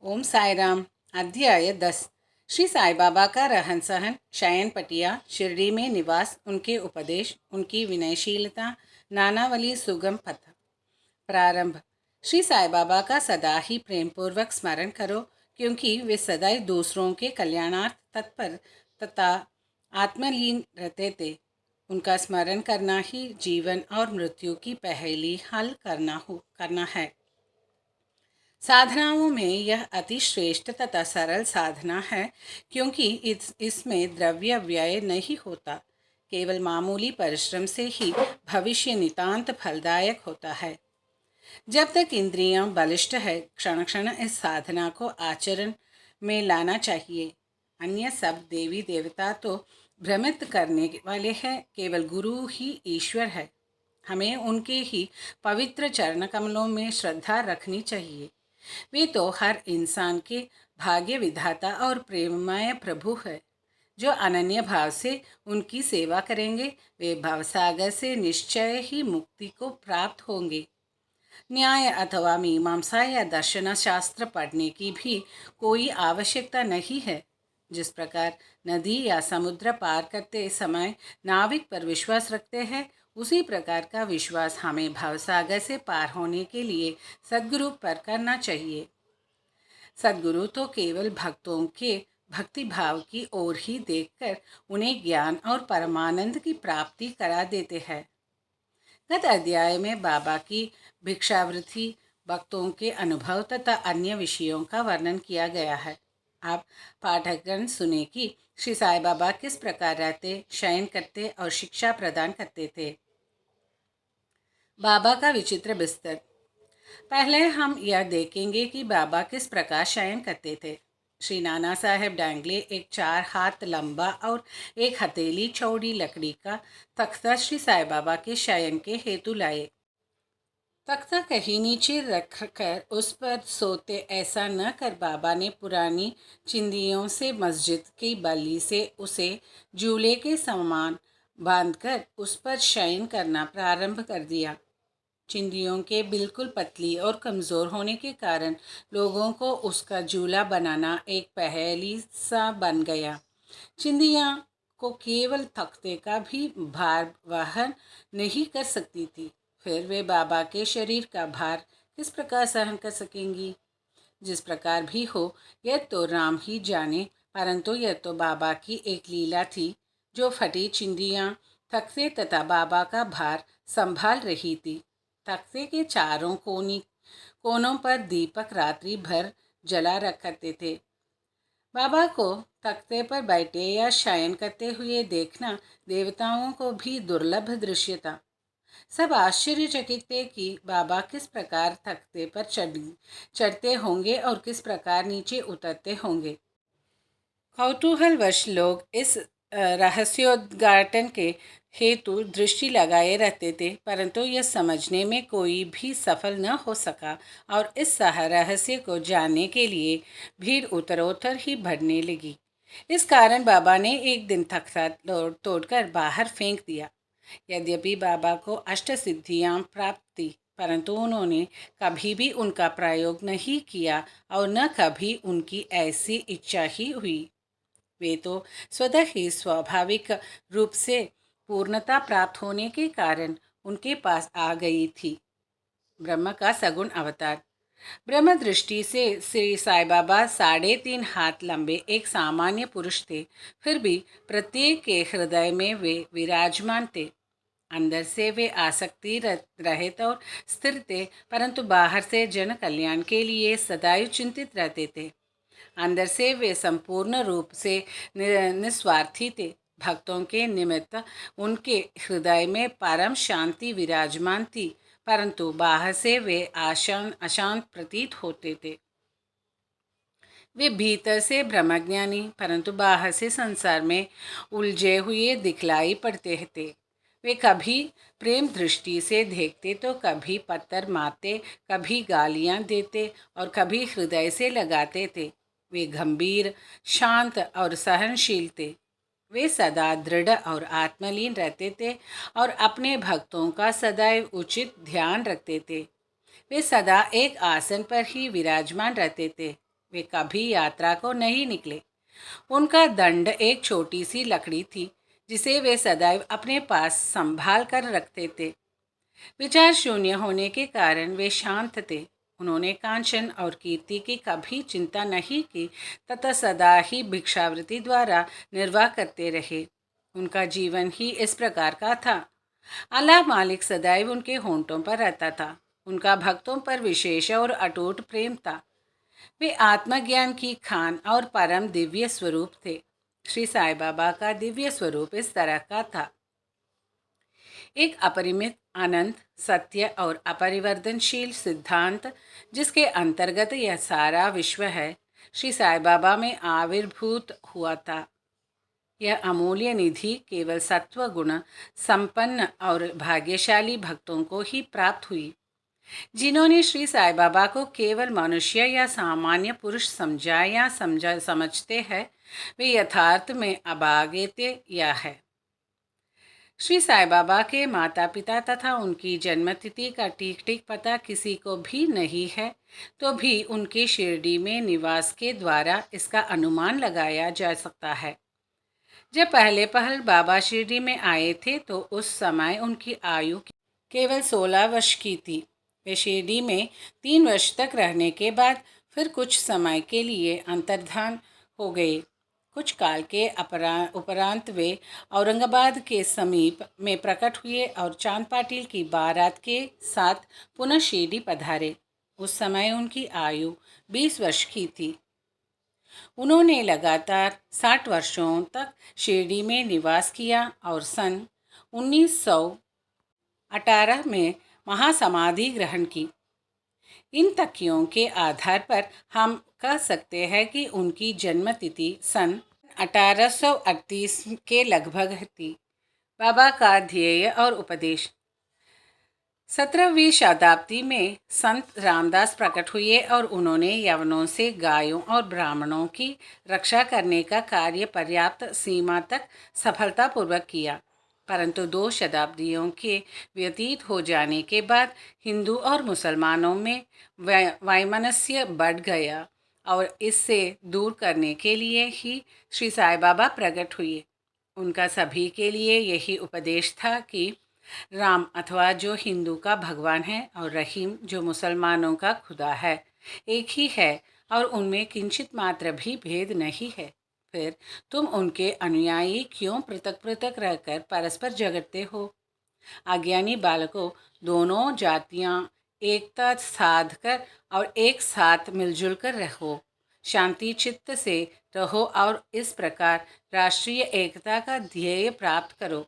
ओम साई राम। अध्याय 10। श्री साई बाबा का रहन सहन, शयन पटिया, शिरडी में निवास, उनके उपदेश, उनकी विनयशीलता, नानावली सुगम पथ। प्रारंभ। श्री साई बाबा का सदा ही प्रेमपूर्वक स्मरण करो, क्योंकि वे सदैव दूसरों के कल्याणार्थ तत्पर तथा आत्मलीन रहते थे। उनका स्मरण करना ही जीवन और मृत्यु की पहेली हल करना है। साधनाओं में यह अति श्रेष्ठ तथा सरल साधना है, क्योंकि इसमें द्रव्य व्यय नहीं होता। केवल मामूली परिश्रम से ही भविष्य नितांत फलदायक होता है। जब तक इंद्रियां बलिष्ठ है, क्षण क्षण इस साधना को आचरण में लाना चाहिए। अन्य सब देवी देवता तो भ्रमित करने वाले हैं, केवल गुरु ही ईश्वर है। हमें उनके ही पवित्र चरण कमलों में श्रद्धा रखनी चाहिए। वे तो हर इंसान के भाग्य विधाता और प्रेममय प्रभु है। जो अनन्य भाव से उनकी सेवा करेंगे, वे भवसागर से निश्चय ही मुक्ति को प्राप्त होंगे। न्याय अथवा मीमांसा या दर्शन शास्त्र पढ़ने की भी कोई आवश्यकता नहीं है। जिस प्रकार नदी या समुद्र पार करते समय नाविक पर विश्वास रखते हैं, उसी प्रकार का विश्वास हमें भवसागर से पार होने के लिए सद्गुरु पर करना चाहिए। सद्गुरु तो केवल भक्तों के भक्ति भाव की ओर ही देखकर उन्हें ज्ञान और परमानंद की प्राप्ति करा देते हैं। गत अध्याय में बाबा की भिक्षावृत्ति, भक्तों के अनुभव तथा अन्य विषयों का वर्णन किया गया है। आप पाठकगण सुने कि श्री साई बाबा किस प्रकार रहते, शयन करते और शिक्षा प्रदान करते थे। बाबा का विचित्र बिस्तर। पहले हम यह देखेंगे कि बाबा किस प्रकार शयन करते थे। श्री नाना साहेब डांगले एक 4 हाथ लंबा और 1 हथेली चौड़ी लकड़ी का तख्ता श्री साई बाबा के शयन के हेतु लाए। तख्ता कहीं नीचे रखकर उस पर सोते, ऐसा न कर बाबा ने पुरानी चिंदियों से मस्जिद की बल्ली से उसे झूले के समान बांधकर उस पर शयन करना प्रारंभ कर दिया। चिंदियों के बिल्कुल पतली और कमज़ोर होने के कारण लोगों को उसका झूला बनाना एक पहेली सा बन गया। चिंदियाँ को केवल तख्ते का भी भार वहन नहीं कर सकती थी, फिर वे बाबा के शरीर का भार किस प्रकार सहन कर सकेंगी। जिस प्रकार भी हो, यह तो राम ही जाने, परंतु यह तो बाबा की एक लीला थी। जो फटी चिंदियाँ तख्ते तथा बाबा का भार संभाल रही थी। तख्ते के चारों कोनों पर दीपक रात्रि भर जला रखते थे। बाबा को तख्ते पर बैठे या शयन करते हुए देखना देवताओं को भी दुर्लभ दृश्य था। सब आश्चर्यचकित थे कि बाबा किस प्रकार तख्ते पर चढ़ते होंगे और किस प्रकार नीचे उतरते होंगे। कौतूहलवश लोग इस रहस्योद्घाटन के हेतु दृष्टि लगाए रहते थे, परंतु यह समझने में कोई भी सफल न हो सका और इस रहस्य को जानने के लिए भीड़ उत्तरोत्तर ही बढ़ने लगी। इस कारण बाबा ने एक दिन तख्ता तोड़कर बाहर फेंक दिया। यद्यपि बाबा को अष्ट सिद्धियां प्राप्त थी, परंतु उन्होंने कभी भी उनका प्रयोग नहीं किया और न कभी उनकी ऐसी इच्छा ही हुई। वे तो स्वतः ही स्वाभाविक रूप से पूर्णता प्राप्त होने के कारण उनके पास आ गई थी। ब्रह्म का सगुण अवतार। ब्रह्म दृष्टि से श्री साई बाबा 3.5 हाथ लंबे एक सामान्य पुरुष थे, फिर भी प्रत्येक के हृदय में वे विराजमान थे। अंदर से वे आसक्ति रहित और स्थिर थे, परंतु बाहर से जन कल्याण के लिए सदैव चिंतित रहते थे। अंदर से वे संपूर्ण रूप से निस्वार्थी थे। भक्तों के निमित्त उनके हृदय में परम शांति विराजमान थी, परंतु बाहर से वे अशांत प्रतीत होते थे। वे भीतर से ब्रह्मज्ञानी, परंतु बाहर से संसार में उलझे हुए दिखलाई पड़ते थे। वे कभी प्रेम दृष्टि से देखते तो कभी पत्थर मारते, कभी गालियां देते और कभी हृदय से लगाते थे। वे गंभीर, शांत और सहनशील थे। वे सदा दृढ़ और आत्मलीन रहते थे और अपने भक्तों का सदैव उचित ध्यान रखते थे। वे सदा एक आसन पर ही विराजमान रहते थे। वे कभी यात्रा को नहीं निकले। उनका दंड एक छोटी सी लकड़ी थी जिसे वे सदैव अपने पास संभाल कर रखते थे। विचार शून्य होने के कारण वे शांत थे। उन्होंने कांचन और कीर्ति की कभी चिंता नहीं की तथा सदा ही भिक्षावृत्ति द्वारा निर्वाह करते रहे। उनका जीवन ही इस प्रकार का था। अल्लाह मालिक सदैव उनके होंठों पर रहता था। उनका भक्तों पर विशेष और अटूट प्रेम था। वे आत्मज्ञान की खान और परम दिव्य स्वरूप थे। श्री साईं बाबा का दिव्य स्वरूप इस तरह का था। एक अपरिमित अनंत सत्य और अपरिवर्तनशील सिद्धांत जिसके अंतर्गत यह सारा विश्व है, श्री साईं बाबा में आविर्भूत हुआ था। यह अमूल्य निधि केवल सत्व गुण संपन्न और भाग्यशाली भक्तों को ही प्राप्त हुई। जिन्होंने श्री साईं बाबा को केवल मनुष्य या सामान्य पुरुष समझा या समझते हैं, वे यथार्थ में अभागे या है। श्री साईं बाबा के माता पिता तथा उनकी जन्मतिथि का ठीक ठीक पता किसी को भी नहीं है, तो भी उनके शिरडी में निवास के द्वारा इसका अनुमान लगाया जा सकता है। जब पहले पहल बाबा शिरडी में आए थे तो उस समय उनकी आयु केवल 16 वर्ष की थी। वे शिरडी में 3 वर्ष तक रहने के बाद फिर कुछ समय के लिए अंतर्धान हो गए। कुछ काल के उपरांत वे औरंगाबाद के समीप में प्रकट हुए और चांद पाटिल की बारात के साथ पुनः शिरडी पधारे। उस समय उनकी आयु 20 वर्ष की थी। उन्होंने लगातार 60 वर्षों तक शिरडी में निवास किया और सन 1918 में महासमाधि ग्रहण की। इन तकियों के आधार पर हम कह सकते हैं कि उनकी जन्मतिथि सन 1838 के लगभग थी। बाबा का ध्येय और उपदेश। 17वीं शताब्दी में संत रामदास प्रकट हुए और उन्होंने यवनों से गायों और ब्राह्मणों की रक्षा करने का कार्य पर्याप्त सीमा तक सफलतापूर्वक किया। परंतु 2 शताब्दियों के व्यतीत हो जाने के बाद हिंदू और मुसलमानों में वैमनस्य बढ़ गया और इससे दूर करने के लिए ही श्री साईं बाबा प्रकट हुए। उनका सभी के लिए यही उपदेश था कि राम अथवा जो हिंदू का भगवान है और रहीम जो मुसलमानों का खुदा है, एक ही है और उनमें किंचित मात्र भी भेद नहीं है। फिर तुम उनके अनुयायी क्यों पृथक पृथक रहकर परस्पर झगड़ते हो? अज्ञानी बालकों, दोनों जातियां एकता साध कर और एक साथ मिलजुल कर रहो, शांति चित्त से रहो और इस प्रकार राष्ट्रीय एकता का ध्येय प्राप्त करो।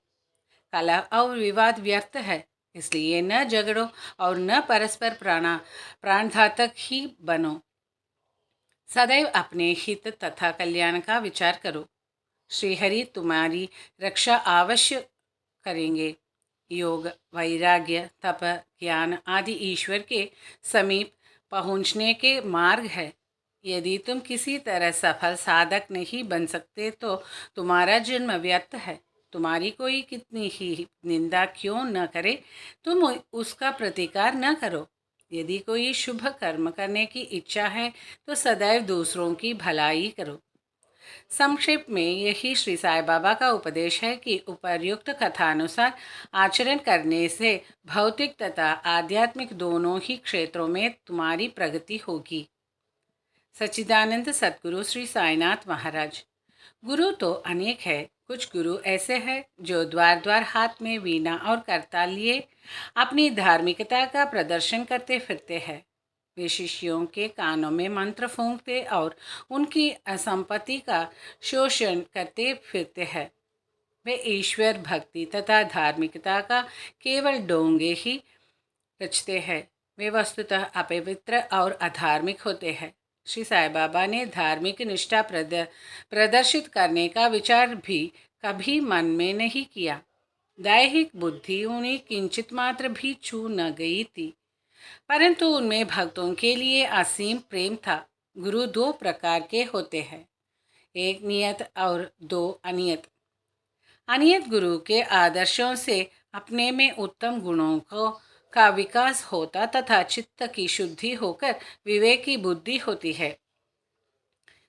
कलह और विवाद व्यर्थ है, इसलिए न झगड़ो और न परस्पर प्राणघातक ही बनो। सदैव अपने हित तथा कल्याण का विचार करो। श्रीहरि तुम्हारी रक्षा अवश्य करेंगे। योग, वैराग्य, तप, ज्ञान आदि ईश्वर के समीप पहुँचने के मार्ग है। यदि तुम किसी तरह सफल साधक नहीं बन सकते तो तुम्हारा जन्म व्यर्थ है। तुम्हारी कोई कितनी ही निंदा क्यों न करे, तुम उसका प्रतिकार न करो। यदि कोई शुभ कर्म करने की इच्छा है तो सदैव दूसरों की भलाई करो। संक्षेप में यही श्री साईं बाबा का उपदेश है कि उपर्युक्त कथानुसार आचरण करने से भौतिक तथा आध्यात्मिक दोनों ही क्षेत्रों में तुम्हारी प्रगति होगी। सच्चिदानंद सद्गुरु श्री साईनाथ महाराज। गुरु तो अनेक है। कुछ गुरु ऐसे हैं जो द्वार द्वार हाथ में वीणा और करताल लिए अपनी धार्मिकता का प्रदर्शन करते फिरते हैं। वे शिष्यों के कानों में मंत्र फूंकते और उनकी संपत्ति का शोषण करते फिरते हैं। वे ईश्वर भक्ति तथा धार्मिकता का केवल डोंगे ही रचते हैं। वे वस्तुतः अपवित्र और अधार्मिक होते हैं। श्री साईं बाबा ने धार्मिक निष्ठा प्रदर्शित करने का विचार भी कभी मन में नहीं किया। दैहिक बुद्धि उन्हें किंचित मात्र भी छू न गई थी, परंतु उनमें भक्तों के लिए असीम प्रेम था। गुरु 2 प्रकार के होते हैं, एक नियत और 2 अनियत। अनियत गुरु के आदर्शों से अपने में उत्तम गुणों का विकास होता तथा चित्त की शुद्धि होकर विवेकी बुद्धि होती है।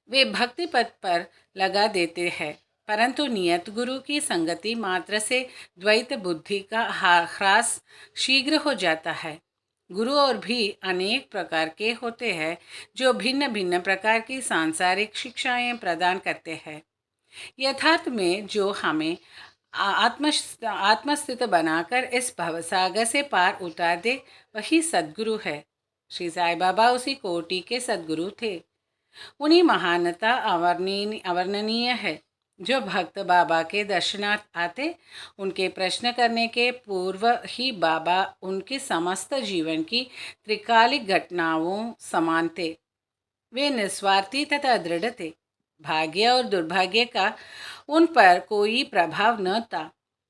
वे भक्ति पथ पर लगा देते हैं, परंतु नियत गुरु की संगति मात्र से द्वैत बुद्धि का ह्रास शीघ्र हो जाता है। गुरु और भी अनेक प्रकार के होते हैं जो भिन्न भिन्न प्रकार की सांसारिक शिक्षाएं प्रदान करते हैं। यथार्थ में जो हमें आत्म आत्मस्थित बनाकर इस भवसागर से पार उतार दे, वही सद्गुरु है। श्री साईं बाबा उसी कोटि के सद्गुरु थे। उन्हीं महानता अवर्णनीय है। जो भक्त बाबा के दर्शनार्थ आते, उनके प्रश्न करने के पूर्व ही बाबा उनके समस्त जीवन की त्रिकालिक घटनाओं समान थे। वे निस्वार्थी तथा दृढ़ थे। भाग्य और दुर्भाग्य का उन पर कोई प्रभाव न था।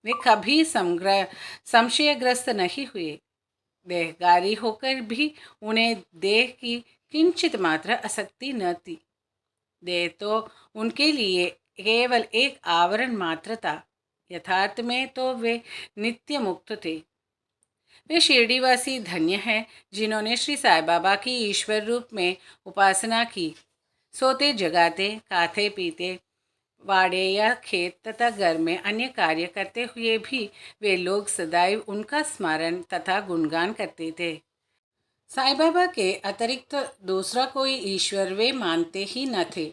वे कभी संशयग्रस्त नहीं हुए। देहगारी होकर भी उन्हें देह की किंचित मात्र आसक्ति न थी। देह तो उनके लिए केवल एक आवरण मात्र था। यथार्थ में तो वे नित्य मुक्त थे। वे शिरडीवासी धन्य हैं जिन्होंने श्री साईं बाबा की ईश्वर रूप में उपासना की। सोते जगाते, खाते पीते, वाड़े या खेत तथा घर में अन्य कार्य करते हुए भी वे लोग सदैव उनका स्मरण तथा गुणगान करते थे। साईं बाबा के अतिरिक्त दूसरा कोई ईश्वर वे मानते ही न थे।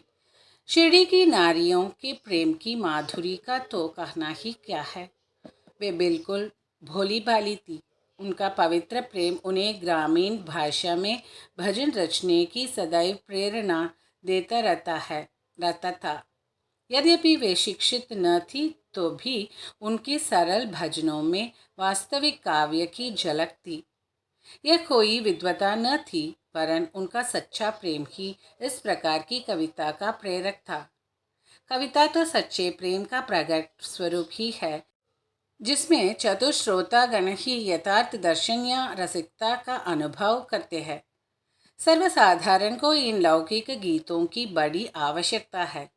शिरडी की नारियों के प्रेम की माधुरी का तो कहना ही क्या है। वे बिल्कुल भोली भाली थी। उनका पवित्र प्रेम उन्हें ग्रामीण भाषा में भजन रचने की सदैव प्रेरणा देता रहता था। यद्यपि वे शिक्षित न थी तो भी उनके सरल भजनों में वास्तविक काव्य की झलक थी। यह कोई विद्वता न थी, वरन उनका सच्चा प्रेम ही इस प्रकार की कविता का प्रेरक था। कविता तो सच्चे प्रेम का प्रकट स्वरूप ही है, जिसमें चतुश्रोतागण ही यथार्थ दर्शन या रसिकता का अनुभव करते हैं। सर्वसाधारण को इन लौकिक गीतों की बड़ी आवश्यकता है।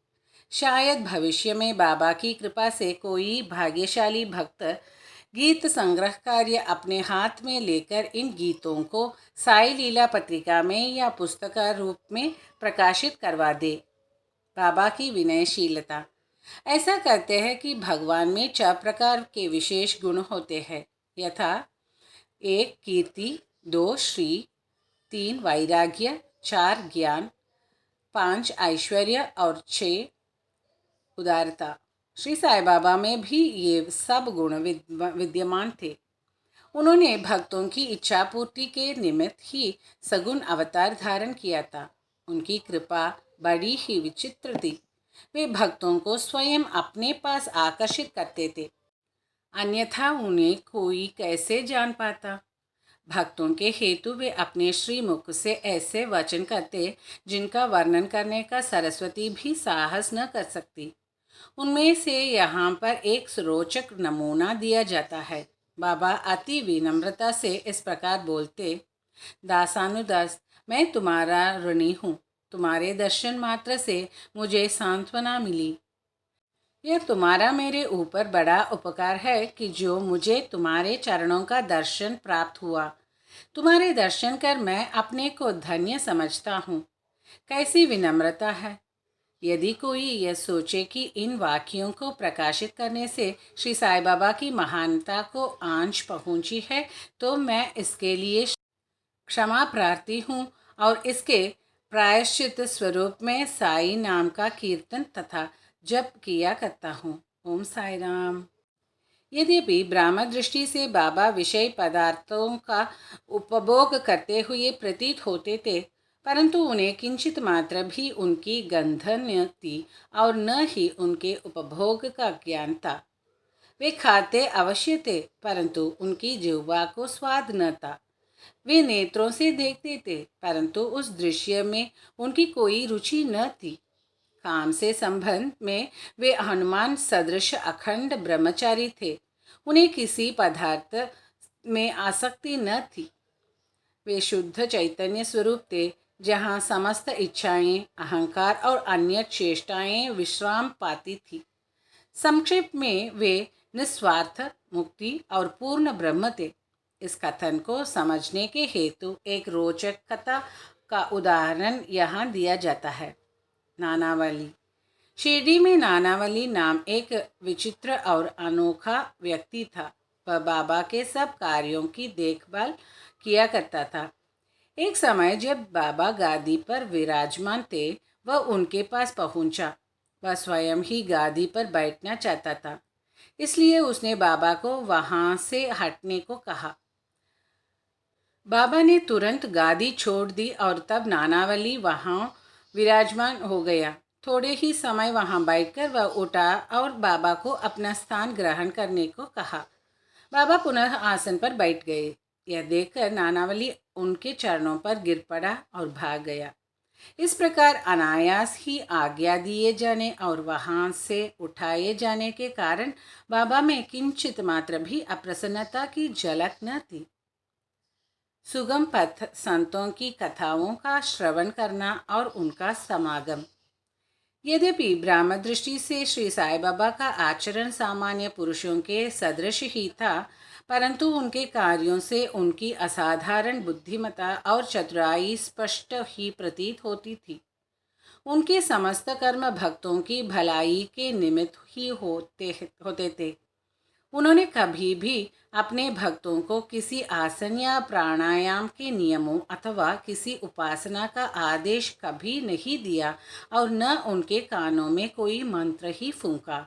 शायद भविष्य में बाबा की कृपा से कोई भाग्यशाली भक्त गीत संग्रह कार्य अपने हाथ में लेकर इन गीतों को साई लीला पत्रिका में या पुस्तक रूप में प्रकाशित करवा दे। बाबा की विनयशीलता। ऐसा करते हैं कि भगवान में 4 प्रकार के विशेष गुण होते हैं, यथा 1 कीर्ति, 2 श्री, 3 वैराग्य, 4 ज्ञान, 5 ऐश्वर्य और 6 उदारता। श्री साईं बाबा में भी ये सब गुण विद्यमान थे। उन्होंने भक्तों की इच्छा पूर्ति के निमित्त ही सगुण अवतार धारण किया था। उनकी कृपा बड़ी ही विचित्र थी। वे भक्तों को स्वयं अपने पास आकर्षित करते थे, अन्यथा उन्हें कोई कैसे जान पाता। भक्तों के हेतु वे अपने श्रीमुख से ऐसे वचन करते जिनका वर्णन करने का सरस्वती भी साहस न कर सकती। उनमें से यहाँ पर एक रोचक नमूना दिया जाता है। बाबा अति विनम्रता से इस प्रकार बोलते, दासानुदास, मैं तुम्हारा ऋणी हूँ। तुम्हारे दर्शन मात्र से मुझे सांत्वना मिली। यह तुम्हारा मेरे ऊपर बड़ा उपकार है कि जो मुझे तुम्हारे चरणों का दर्शन प्राप्त हुआ। तुम्हारे दर्शन कर मैं अपने को धन्य समझता हूँ। कैसी विनम्रता है। यदि कोई यह सोचे कि इन वाक्यों को प्रकाशित करने से श्री साईं बाबा की महानता को आंच पहुंची है, तो मैं इसके लिए क्षमा प्रार्थी हूँ और इसके प्रायश्चित स्वरूप में साई नाम का कीर्तन तथा जप किया करता हूँ। ओम साई राम। यद्यपि ब्राह्म दृष्टि से बाबा विषय पदार्थों का उपभोग करते हुए प्रतीत होते थे, परंतु उन्हें किंचित मात्र भी उनकी गंध न थी और न ही उनके उपभोग का ज्ञान था। वे खाते अवश्य थे, परंतु उनकी जिह्वा को स्वाद न था। वे नेत्रों से देखते थे, परंतु उस दृश्य में उनकी कोई रुचि न थी। काम से संबंध में वे हनुमान सदृश अखंड ब्रह्मचारी थे। उन्हें किसी पदार्थ में आसक्ति न थी। वे शुद्ध चैतन्य स्वरूप थे, जहाँ समस्त इच्छाएं, अहंकार और अन्य चेष्टाएं विश्राम पाती थी। संक्षेप में वे निस्वार्थ, मुक्ति और पूर्ण ब्रह्म थे। इस कथन को समझने के हेतु एक रोचक कथा का उदाहरण यहाँ दिया जाता है। नानावली। शिरडी में नानावली नाम एक विचित्र और अनोखा व्यक्ति था। वह बाबा के सब कार्यों की देखभाल किया करता था। एक समय जब बाबा गादी पर विराजमान थे, वह उनके पास पहुंचा। वह स्वयं ही गादी पर बैठना चाहता था, इसलिए उसने बाबा को वहां से हटने को कहा। बाबा ने तुरंत गादी छोड़ दी और तब नानावली वहां विराजमान हो गया। थोड़े ही समय वहां बैठकर वह उठा और बाबा को अपना स्थान ग्रहण करने को कहा। बाबा पुनः आसन पर बैठ गए। यह देखकर नानावली उनके चरणों पर गिर पड़ा और भाग गया। इस प्रकार अनायास ही आज्ञा दिए जाने और वहां से उठाए जाने के कारण बाबा में किंचित मात्र भी अप्रसन्नता की झलक न थी। सुगम पथ संतों की कथाओं का श्रवण करना और उनका समागम। यद्यपि ब्रह्म दृष्टि से श्री साई बाबा का आचरण सामान्य पुरुषों के सदृश ही था, परंतु उनके कार्यों से उनकी असाधारण बुद्धिमत्ता और चतुराई स्पष्ट ही प्रतीत होती थी। उनके समस्त कर्म भक्तों की भलाई के निमित्त ही होते थे। उन्होंने कभी भी अपने भक्तों को किसी आसन या प्राणायाम के नियमों अथवा किसी उपासना का आदेश कभी नहीं दिया और न उनके कानों में कोई मंत्र ही फूंका।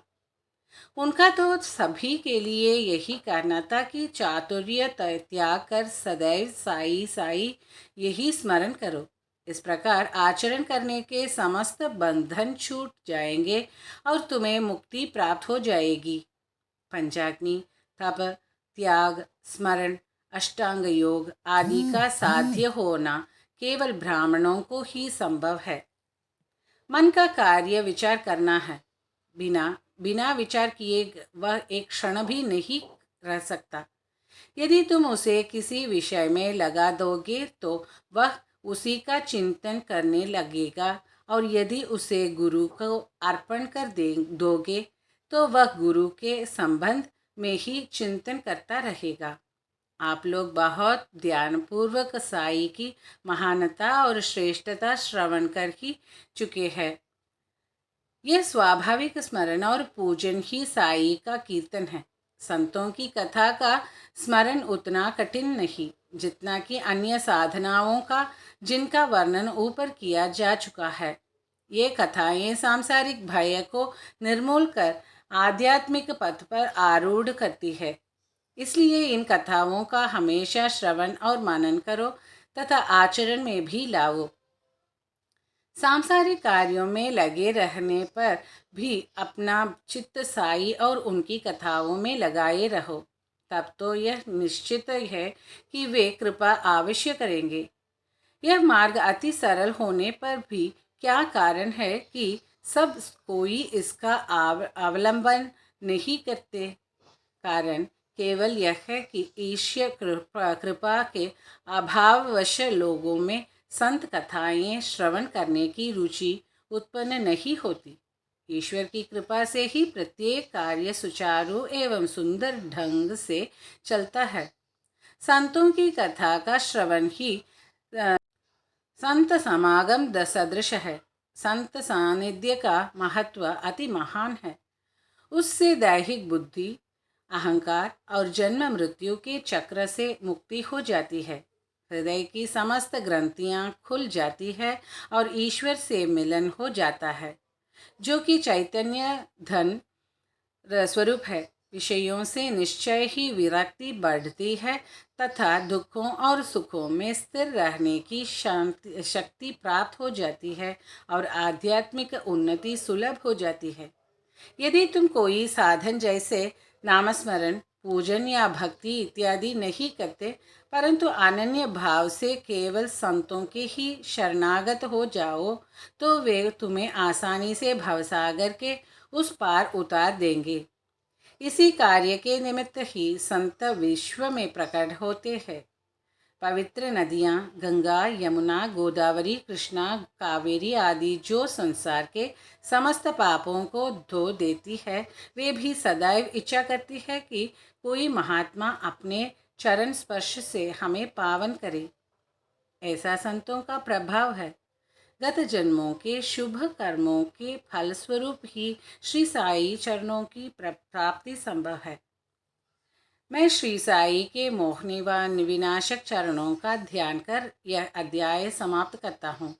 उनका तो सभी के लिए यही कहना था कि चातुर्य त्याग कर सदैव साई साई यही स्मरण करो। इस प्रकार आचरण करने के समस्त बंधन छूट जाएंगे और तुम्हें मुक्ति प्राप्त हो जाएगी। पंचाग्नि, तप, त्याग, स्मरण, अष्टांग योग आदि का साध्य होना केवल ब्राह्मणों को ही संभव है। मन का कार्य विचार करना है। बिना बिना विचार किए वह एक क्षण भी नहीं रह सकता। यदि तुम उसे किसी विषय में लगा दोगे तो वह उसी का चिंतन करने लगेगा, और यदि उसे गुरु को अर्पण कर दोगे तो वह गुरु के संबंध में ही चिंतन करता रहेगा। आप लोग बहुत ध्यानपूर्वक साई की महानता और श्रेष्ठता श्रवण कर ही चुके हैं। यह स्वाभाविक स्मरण और पूजन ही साई का कीर्तन है। संतों की कथा का स्मरण उतना कठिन नहीं जितना कि अन्य साधनाओं का, जिनका वर्णन ऊपर किया जा चुका है। ये कथाएं सांसारिक भय को निर्मूल कर आध्यात्मिक पथ पर आरूढ़ करती है। इसलिए इन कथाओं का हमेशा श्रवण और मनन करो तथा आचरण में भी लाओ। सांसारिक कार्यों में लगे रहने पर भी अपना चित्त साई और उनकी कथाओं में लगाए रहो, तब तो यह निश्चित है कि वे कृपा अवश्य करेंगे। यह मार्ग अति सरल होने पर भी क्या कारण है कि सब कोई इसका अवलंबन नहीं करते? कारण केवल यह है कि ईश्वर कृपा के अभाववश लोगों में संत कथाएं श्रवण करने की रुचि उत्पन्न नहीं होती। ईश्वर की कृपा से ही प्रत्येक कार्य सुचारू एवं सुंदर ढंग से चलता है। संतों की कथा का श्रवण ही संत समागम सदृश है। संत सानिध्य का महत्व अति महान है। उससे दैहिक बुद्धि, अहंकार और जन्म मृत्यु के चक्र से मुक्ति हो जाती है। हृदय की समस्त ग्रंथियां खुल जाती है और ईश्वर से मिलन हो जाता है, जो कि चैतन्य धन स्वरूप है। विषयों से निश्चय ही विरक्ति बढ़ती है तथा दुखों और सुखों में स्थिर रहने की शक्ति प्राप्त हो जाती है और आध्यात्मिक उन्नति सुलभ हो जाती है। यदि तुम कोई साधन जैसे नामस्मरण, पूजन या भक्ति इत्यादि नहीं करते, परंतु अनन्य भाव से केवल संतों के ही शरणागत हो जाओ, तो वे तुम्हें आसानी से भवसागर के उस पार उतार देंगे। इसी कार्य के निमित्त ही संत विश्व में प्रकट होते हैं। पवित्र नदियाँ गंगा, यमुना, गोदावरी, कृष्णा, कावेरी आदि जो संसार के समस्त पापों को धो देती है, वे भी सदैव इच्छा करती है कि कोई महात्मा अपने चरण स्पर्श से हमें पावन करे। ऐसा संतों का प्रभाव है। गत जन्मों के शुभ कर्मों के फलस्वरूप ही श्री साई चरणों की प्राप्ति संभव है। मैं श्री साई के मोहनी व विनाशक चरणों का ध्यान कर यह अध्याय समाप्त करता हूँ।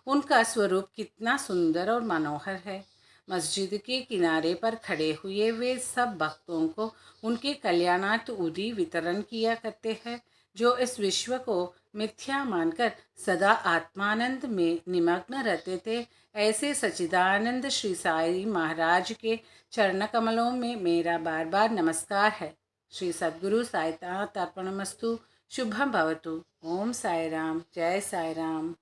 उनका स्वरूप कितना सुंदर और मनोहर है। मस्जिद के किनारे पर खड़े हुए वे सब भक्तों को उनके कल्याणार्थ उदी वितरण किया करते हैं, जो इस विश्व को मिथ्या मानकर सदा आत्मानंद में निमग्न रहते थे। ऐसे सच्चिदानंद श्री साई महाराज के चरण कमलों में मेरा बार बार नमस्कार है। श्री सद्गुरु साईनाथ अर्पणमस्तु। शुभम भवतु। ओम साई राम। जय साई राम।